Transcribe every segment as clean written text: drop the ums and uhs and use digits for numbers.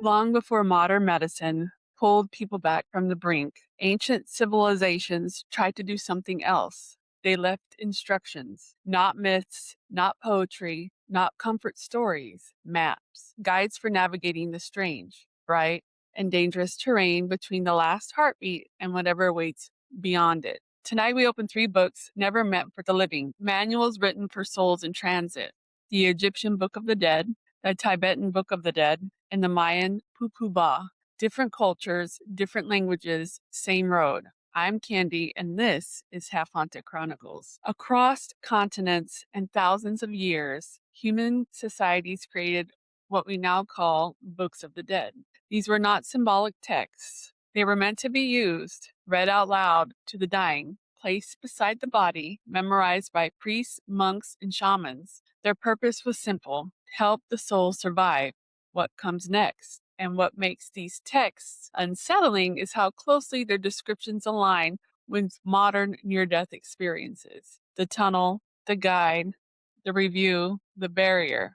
Long before modern medicine pulled people back from the brink, ancient civilizations tried to do something else. They left instructions, not myths, not poetry, not comfort stories, maps, guides for navigating the strange, bright, and dangerous terrain between the last heartbeat and whatever awaits beyond it. Tonight we open 3 books never meant for the living, manuals written for souls in transit: the Egyptian Book of the Dead, the Tibetan Book of the Dead, and the Mayan Popol Vuh. Different cultures, different languages, same road. I'm Candy, and this is Half Haunted Chronicles. Across continents and thousands of years, human societies created what we now call books of the dead. These were not symbolic texts. They were meant to be used, read out loud to the dying, placed beside the body, memorized by priests, monks, and shamans. Their purpose was simple: help the soul survive what comes next. And what makes these texts unsettling is how closely their descriptions align with modern near-death experiences. The tunnel, the guide, the review, the barrier.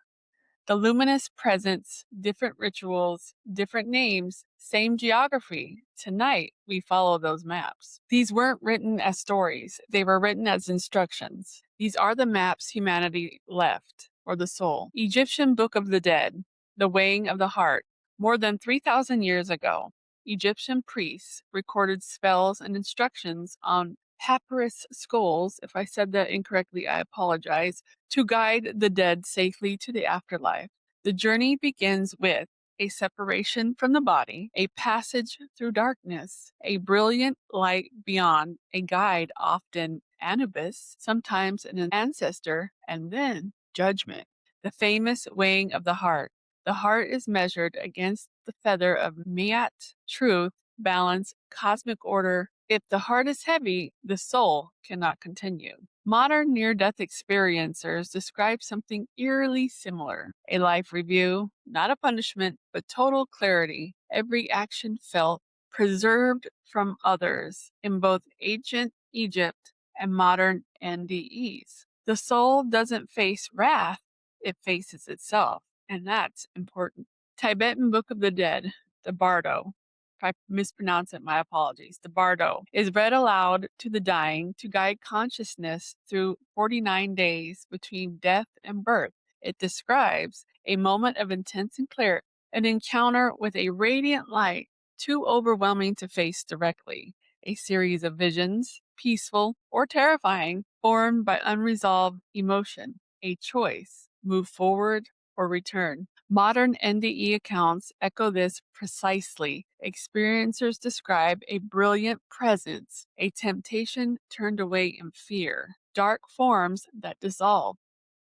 The luminous presence, different rituals, different names, same geography. Tonight, we follow those maps. These weren't written as stories, they were written as instructions. These are the maps humanity left, or the soul. Egyptian Book of the Dead, the weighing of the heart. More than 3,000 years ago, Egyptian priests recorded spells and instructions on papyrus scrolls. If I said that incorrectly, I apologize. To guide the dead safely to the afterlife. The journey begins with a separation from the body, a passage through darkness, a brilliant light beyond, a guide, often Anubis, sometimes an ancestor, and then judgment. The famous weighing of the heart. The heart is measured against the feather of Ma'at, truth, balance, cosmic order. If the heart is heavy, the soul cannot continue. Modern near-death experiencers describe something eerily similar: a life review, not a punishment, but total clarity. Every action felt, preserved from others in both ancient Egypt and modern NDEs. The soul doesn't face wrath, it faces itself, and that's important. Tibetan Book of the Dead, the Bardo. If I mispronounce it, my apologies. The Bardo is read aloud to the dying to guide consciousness through 49 days between death and birth. It describes a moment of intense and clear, an encounter with a radiant light too overwhelming to face directly, a series of visions, peaceful or terrifying, formed by unresolved emotion, a choice: move forward or return. Modern NDE accounts echo this precisely. Experiencers describe a brilliant presence, a temptation turned away in fear, dark forms that dissolve.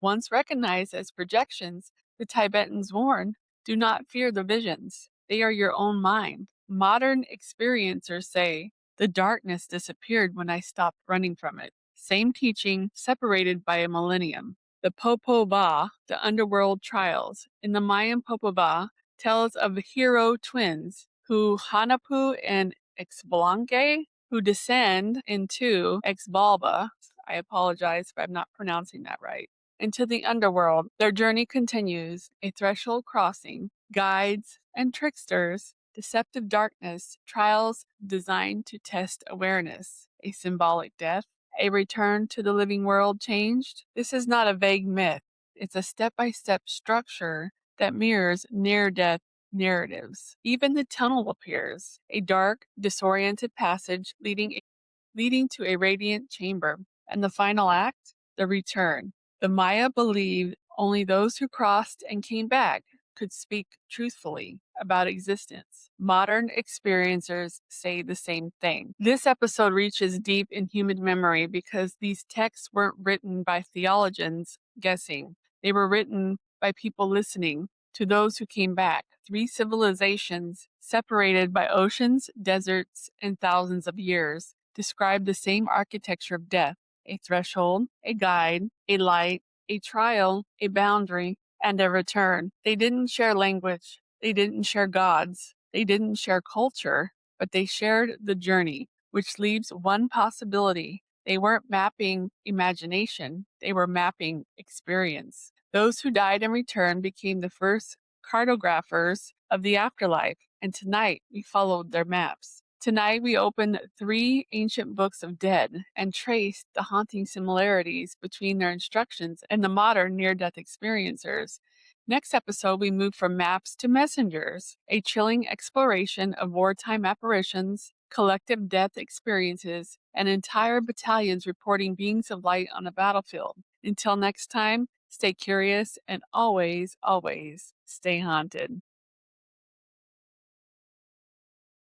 Once recognized as projections, the Tibetans warn, do not fear the visions. They are your own mind. Modern experiencers say, the darkness disappeared when I stopped running from it. Same teaching, separated by a millennium. The Popol Vuh, the underworld trials. In the Mayan Popol Vuh, tells of the hero twins who Hanapu and Xbalanque, who descend into Xbalba. I apologize if I'm not pronouncing that right. Into the underworld. Their journey continues, a threshold crossing, guides and tricksters, deceptive darkness, trials designed to test awareness, a symbolic death, a return to the living world changed. This is not a vague myth. It's a step-by-step structure that mirrors near-death narratives. Even the tunnel appears, a dark, disoriented passage leading to a radiant chamber. And the final act, the return. The Maya believed only those who crossed and came back could speak truthfully about existence. Modern experiencers say the same thing. This episode reaches deep in human memory because these texts weren't written by theologians guessing. They were written by people listening to those who came back. 3 civilizations separated by oceans, deserts, and thousands of years describe the same architecture of death: a threshold, a guide, a light, a trial, a boundary, and a return. They didn't share language. They didn't share gods. They didn't share culture, but they shared the journey, which leaves one possibility. They weren't mapping imagination. They were mapping experience. Those who died and returned became the first cartographers of the afterlife, and tonight we followed their maps. Tonight we opened 3 ancient books of dead and traced the haunting similarities between their instructions and the modern near-death experiencers. Next episode, we move from maps to messengers, a chilling exploration of wartime apparitions, collective death experiences, and entire battalions reporting beings of light on a battlefield. Until next time, stay curious and always, always stay haunted.